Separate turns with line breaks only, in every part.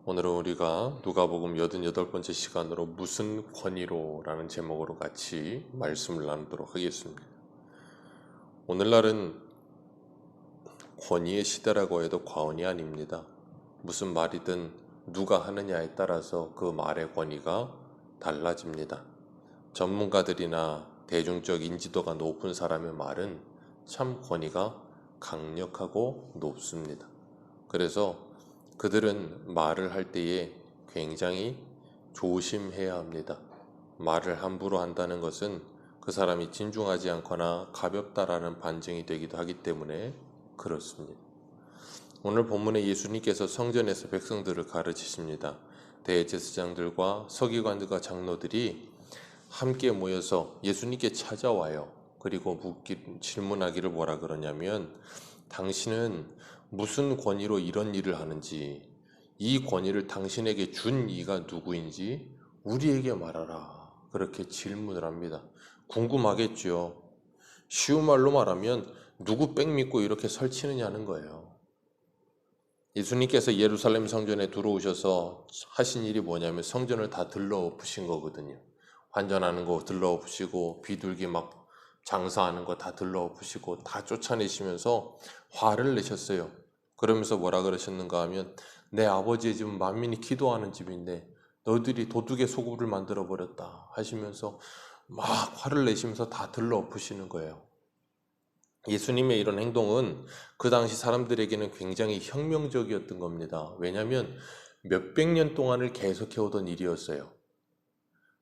오늘은 우리가 누가복음 88번째 시간으로 무슨 권위로 라는 제목으로 같이 말씀을 나누도록 하겠습니다. 오늘날은 권위의 시대라고 해도 과언이 아닙니다. 무슨 말이든 누가 하느냐에 따라서 그 말의 권위가 달라집니다. 전문가들이나 대중적 인지도가 높은 사람의 말은 참 권위가 강력하고 높습니다. 그래서 그들은 말을 할 때에 굉장히 조심해야 합니다. 말을 함부로 한다는 것은 그 사람이 진중하지 않거나 가볍다라는 반증이 되기도 하기 때문에 그렇습니다. 오늘 본문에 예수님께서 성전에서 백성들을 가르치십니다. 대제사장들과 서기관들과 장로들이 함께 모여서 예수님께 찾아와요. 그리고 질문하기를 뭐라 그러냐면, 당신은 무슨 권위로 이런 일을 하는지, 이 권위를 당신에게 준 이가 누구인지 우리에게 말하라. 그렇게 질문을 합니다. 궁금하겠죠. 쉬운 말로 말하면 누구 백 믿고 이렇게 설치느냐는 거예요. 예수님께서 예루살렘 성전에 들어오셔서 하신 일이 뭐냐면 성전을 다 들러엎으신 거거든요. 환전하는 거 들러엎으시고 비둘기 막 장사하는 거 다 들러엎으시고 다 쫓아내시면서 화를 내셨어요. 그러면서 뭐라 그러셨는가 하면, 내 아버지의 집은 만민이 기도하는 집인데 너희들이 도둑의 소굴을 만들어 버렸다 하시면서 막 화를 내시면서 다 들러엎으시는 거예요. 예수님의 이런 행동은 그 당시 사람들에게는 굉장히 혁명적이었던 겁니다. 왜냐하면 몇백 년 동안을 계속해오던 일이었어요.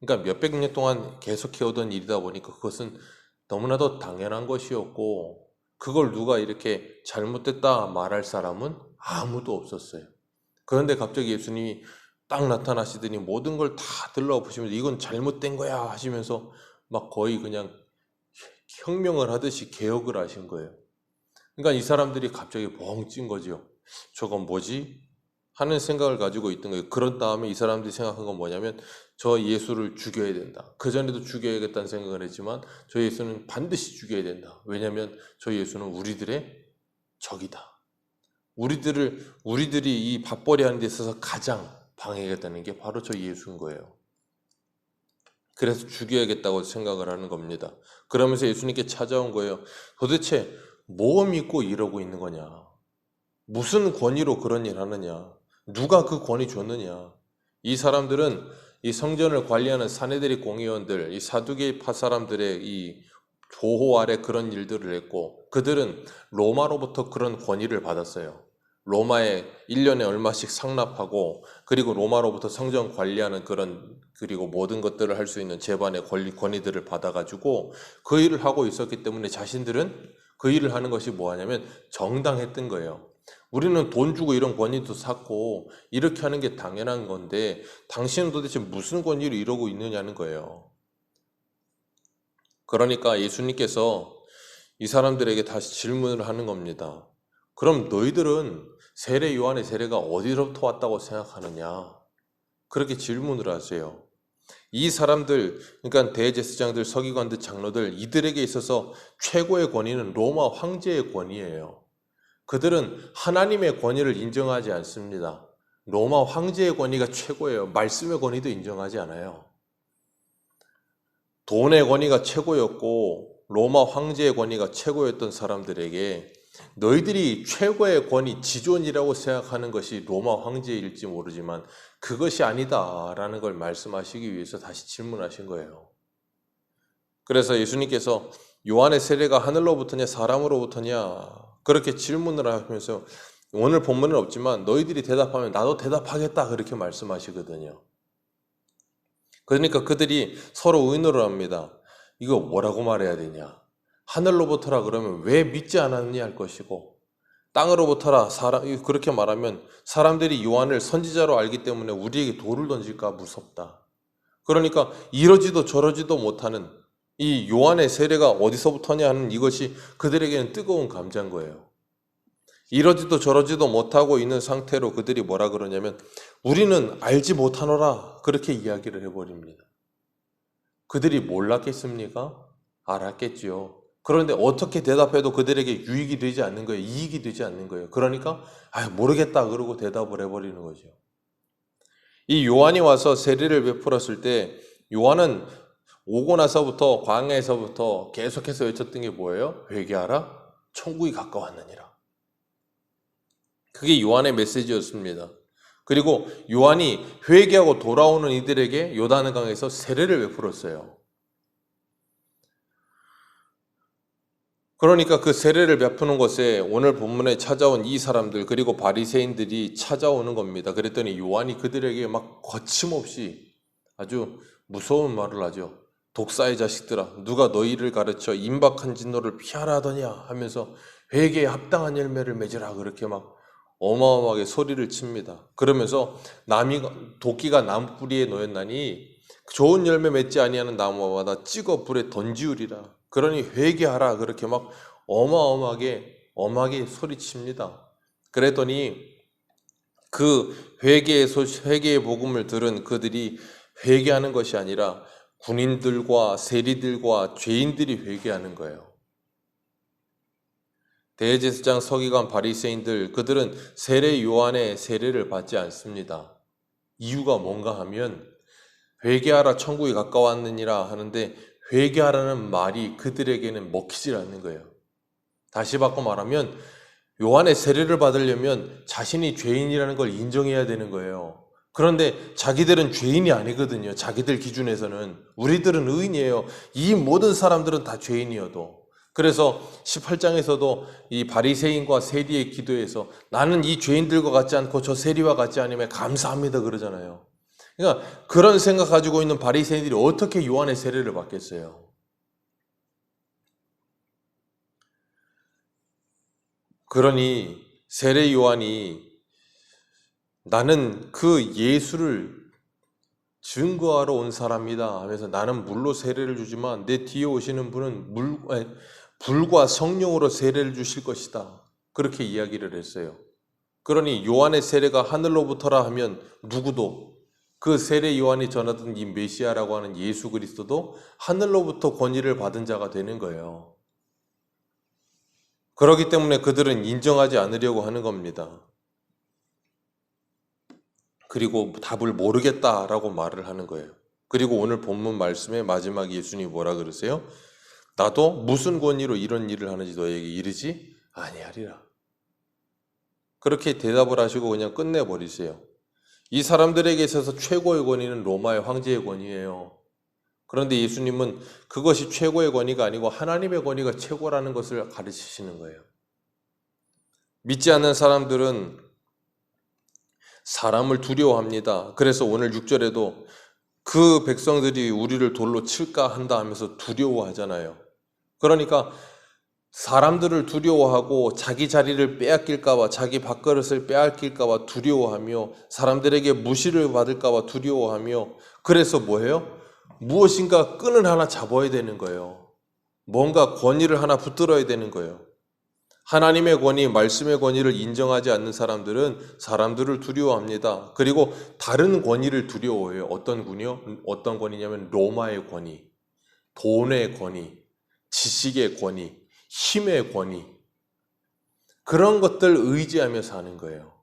그러니까 몇백 년 동안 계속해오던 일이다 보니까 그것은 너무나도 당연한 것이었고, 그걸 누가 이렇게 잘못됐다 말할 사람은 아무도 없었어요. 그런데 갑자기 예수님이 딱 나타나시더니 모든 걸 다 들러엎으시면서 이건 잘못된 거야 하시면서 막 거의 그냥 혁명을 하듯이 개혁을 하신 거예요. 그러니까 이 사람들이 갑자기 뻥 찐 거죠. 저건 뭐지? 하는 생각을 가지고 있던 거예요. 그런 다음에 이 사람들이 생각한 건 뭐냐면, 저 예수를 죽여야 된다. 그전에도 죽여야겠다는 생각을 했지만 저 예수는 반드시 죽여야 된다. 왜냐하면 저 예수는 우리들의 적이다. 우리들이 이 밥벌이 하는 데 있어서 가장 방해가 되는 게 바로 저 예수인 거예요. 그래서 죽여야겠다고 생각을 하는 겁니다. 그러면서 예수님께 찾아온 거예요. 도대체 뭐 믿고 이러고 있는 거냐? 무슨 권위로 그런 일 하느냐? 누가 그 권위 줬느냐? 이 사람들은 이 성전을 관리하는 사내들의 공의원들, 이 사두개파 사람들의 이 조호 아래 그런 일들을 했고, 그들은 로마로부터 그런 권위를 받았어요. 로마에 1년에 얼마씩 상납하고, 그리고 로마로부터 성전 관리하는 그리고 모든 것들을 할 수 있는 재반의 권위들을 받아가지고 그 일을 하고 있었기 때문에 자신들은 그 일을 하는 것이 뭐하냐면 정당했던 거예요. 우리는 돈 주고 이런 권위도 샀고 이렇게 하는 게 당연한 건데 당신은 도대체 무슨 권위로 이러고 있느냐는 거예요. 그러니까 예수님께서 이 사람들에게 다시 질문을 하는 겁니다. 그럼 너희들은 세례 요한의 세례가 어디로부터 왔다고 생각하느냐? 그렇게 질문을 하세요. 이 사람들, 그러니까 대제사장들, 서기관들, 장로들, 이들에게 있어서 최고의 권위는 로마 황제의 권위예요. 그들은 하나님의 권위를 인정하지 않습니다. 로마 황제의 권위가 최고예요. 말씀의 권위도 인정하지 않아요. 돈의 권위가 최고였고 로마 황제의 권위가 최고였던 사람들에게 너희들이 최고의 권위, 지존이라고 생각하는 것이 로마 황제일지 모르지만 그것이 아니다라는 걸 말씀하시기 위해서 다시 질문하신 거예요. 그래서 예수님께서 요한의 세례가 하늘로부터냐 사람으로부터냐 그렇게 질문을 하면서, 오늘 본문은 없지만 너희들이 대답하면 나도 대답하겠다 그렇게 말씀하시거든요. 그러니까 그들이 서로 의논을 합니다. 이거 뭐라고 말해야 되냐? 하늘로부터라 그러면 왜 믿지 않았느냐 할 것이고, 땅으로부터라 그렇게 말하면 사람들이 요한을 선지자로 알기 때문에 우리에게 돌을 던질까 무섭다. 그러니까 이러지도 저러지도 못하는 이 요한의 세례가 어디서부터냐 하는 이것이 그들에게는 뜨거운 감자인 거예요. 이러지도 저러지도 못하고 있는 상태로 그들이 뭐라 그러냐면 우리는 알지 못하노라 그렇게 이야기를 해버립니다. 그들이 몰랐겠습니까? 알았겠지요. 그런데 어떻게 대답해도 그들에게 유익이 되지 않는 거예요. 이익이 되지 않는 거예요. 그러니까 모르겠다 그러고 대답을 해버리는 거죠. 이 요한이 와서 세례를 베풀었을 때 요한은 오고 나서부터 광야에서부터 계속해서 외쳤던 게 뭐예요? 회개하라, 천국이 가까웠느니라. 그게 요한의 메시지였습니다. 그리고 요한이 회개하고 돌아오는 이들에게 요단강에서 세례를 베풀었어요. 그러니까 그 세례를 베푸는 곳에 오늘 본문에 찾아온 이 사람들 그리고 바리새인들이 찾아오는 겁니다. 그랬더니 요한이 그들에게 막 거침없이 아주 무서운 말을 하죠. 독사의 자식들아, 누가 너희를 가르쳐 임박한 진노를 피하라 하더냐 하면서 회개에 합당한 열매를 맺으라 그렇게 막 어마어마하게 소리를 칩니다. 그러면서 도끼가 나무 뿌리에 놓였나니 좋은 열매 맺지 아니하는 나무마다 찍어 불에 던지우리라. 그러니 회개하라 그렇게 막 엄하게 소리칩니다. 그랬더니 그 회개의 복음을 들은 그들이 회개하는 것이 아니라 군인들과 세리들과 죄인들이 회개하는 거예요. 대제사장, 서기관, 바리새인들 그들은 세례 요한의 세례를 받지 않습니다. 이유가 뭔가 하면 회개하라 천국이 가까웠느니라 하는데 회개하라는 말이 그들에게는 먹히질 않는 거예요. 다시 바꿔 말하면 요한의 세례를 받으려면 자신이 죄인이라는 걸 인정해야 되는 거예요. 그런데 자기들은 죄인이 아니거든요. 자기들 기준에서는. 우리들은 의인이에요. 이 모든 사람들은 다 죄인이어도. 그래서 18장에서도 이 바리새인과 세리의 기도에서 나는 이 죄인들과 같지 않고 저 세리와 같지 않으면 감사합니다 그러잖아요. 그러니까 그런 생각 가지고 있는 바리새인들이 어떻게 요한의 세례를 받겠어요? 그러니 세례 요한이 나는 그 예수를 증거하러 온 사람이다 하면서 나는 물로 세례를 주지만 내 뒤에 오시는 분은 불과 성령으로 세례를 주실 것이다. 그렇게 이야기를 했어요. 그러니 요한의 세례가 하늘로부터라 하면 누구도 그 세례 요한이 전하던 이 메시아라고 하는 예수 그리스도도 하늘로부터 권위를 받은 자가 되는 거예요. 그렇기 때문에 그들은 인정하지 않으려고 하는 겁니다. 그리고 답을 모르겠다라고 말을 하는 거예요. 그리고 오늘 본문 말씀의 마지막 예수님이 뭐라 그러세요? 나도 무슨 권위로 이런 일을 하는지 너에게 이르지 아니하리라. 그렇게 대답을 하시고 그냥 끝내버리세요. 이 사람들에게 있어서 최고의 권위는 로마의 황제의 권위예요. 그런데 예수님은 그것이 최고의 권위가 아니고 하나님의 권위가 최고라는 것을 가르치시는 거예요. 믿지 않는 사람들은 사람을 두려워합니다. 그래서 오늘 6절에도 그 백성들이 우리를 돌로 칠까 한다 하면서 두려워하잖아요. 그러니까 사람들을 두려워하고 자기 자리를 빼앗길까봐 자기 밥그릇을 빼앗길까봐 두려워하며 사람들에게 무시를 받을까봐 두려워하며 그래서 뭐예요? 무엇인가 끈을 하나 잡아야 되는 거예요. 뭔가 권위를 하나 붙들어야 되는 거예요. 하나님의 권위, 말씀의 권위를 인정하지 않는 사람들은 사람들을 두려워합니다. 그리고 다른 권위를 두려워해요. 어떤 권위냐면 로마의 권위, 돈의 권위, 지식의 권위, 힘의 권위. 그런 것들 의지하며 사는 거예요.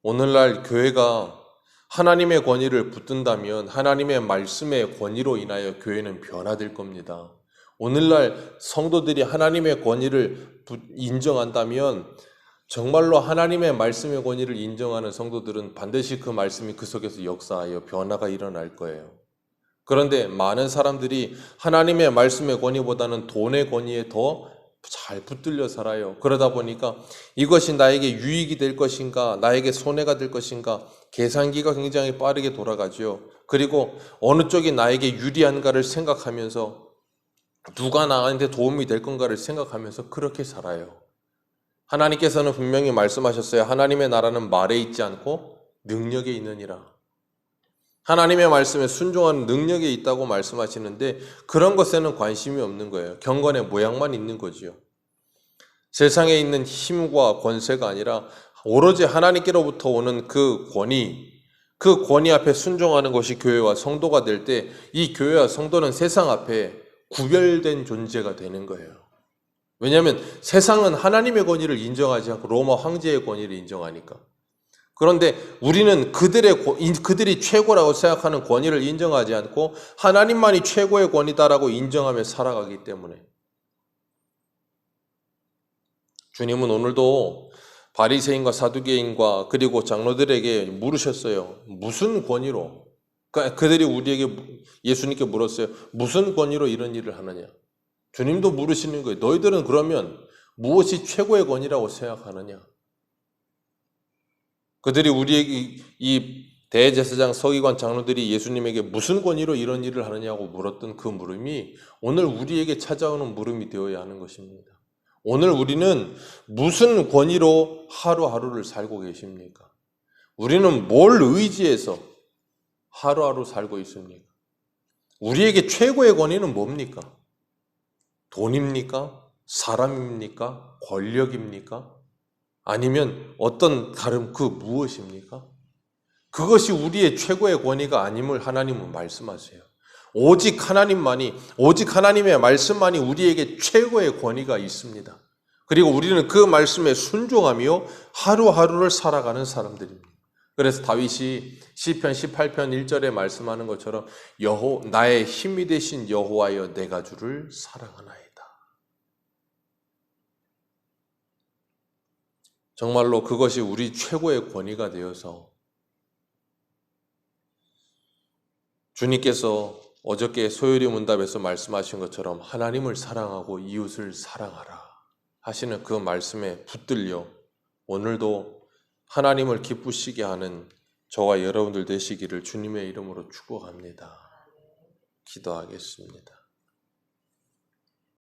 오늘날 교회가 하나님의 권위를 붙든다면 하나님의 말씀의 권위로 인하여 교회는 변화될 겁니다. 오늘날 성도들이 하나님의 권위를 인정한다면 정말로 하나님의 말씀의 권위를 인정하는 성도들은 반드시 그 말씀이 그 속에서 역사하여 변화가 일어날 거예요. 그런데 많은 사람들이 하나님의 말씀의 권위보다는 돈의 권위에 더 잘 붙들려 살아요. 그러다 보니까 이것이 나에게 유익이 될 것인가, 나에게 손해가 될 것인가, 계산기가 굉장히 빠르게 돌아가죠. 그리고 어느 쪽이 나에게 유리한가를 생각하면서 누가 나한테 도움이 될 건가를 생각하면서 그렇게 살아요. 하나님께서는 분명히 말씀하셨어요. 하나님의 나라는 말에 있지 않고 능력에 있느니라. 하나님의 말씀에 순종하는 능력이 있다고 말씀하시는데 그런 것에는 관심이 없는 거예요. 경건의 모양만 있는 거지요. 세상에 있는 힘과 권세가 아니라 오로지 하나님께로부터 오는 그 권위 앞에 순종하는 것이 교회와 성도가 될 때 이 교회와 성도는 세상 앞에 구별된 존재가 되는 거예요. 왜냐하면 세상은 하나님의 권위를 인정하지 않고 로마 황제의 권위를 인정하니까. 그런데 우리는 그들이 최고라고 생각하는 권위를 인정하지 않고 하나님만이 최고의 권위다라고 인정하며 살아가기 때문에 주님은 오늘도 바리새인과 사두개인과 그리고 장로들에게 물으셨어요. 무슨 권위로? 그들이 예수님께 물었어요. 무슨 권위로 이런 일을 하느냐? 주님도 물으시는 거예요. 너희들은 그러면 무엇이 최고의 권위라고 생각하느냐? 그들이 우리에게 이 대제사장 서기관 장로들이 예수님에게 무슨 권위로 이런 일을 하느냐고 물었던 그 물음이 오늘 우리에게 찾아오는 물음이 되어야 하는 것입니다. 오늘 우리는 무슨 권위로 하루하루를 살고 계십니까? 우리는 뭘 의지해서 하루하루 살고 있습니까? 우리에게 최고의 권위는 뭡니까? 돈입니까? 사람입니까? 권력입니까? 아니면 어떤 다른 그 무엇입니까? 그것이 우리의 최고의 권위가 아님을 하나님은 말씀하세요. 오직 하나님의 말씀만이 우리에게 최고의 권위가 있습니다. 그리고 우리는 그 말씀에 순종하며 하루하루를 살아가는 사람들입니다. 그래서 다윗이 시편 18편 1절에 말씀하는 것처럼 나의 힘이 되신 여호와여 내가 주를 사랑하나이다. 정말로 그것이 우리 최고의 권위가 되어서 주님께서 어저께 소요리 문답에서 말씀하신 것처럼 하나님을 사랑하고 이웃을 사랑하라 하시는 그 말씀에 붙들려 오늘도 하나님을 기쁘시게 하는 저와 여러분들 되시기를 주님의 이름으로 축복합니다. 기도하겠습니다.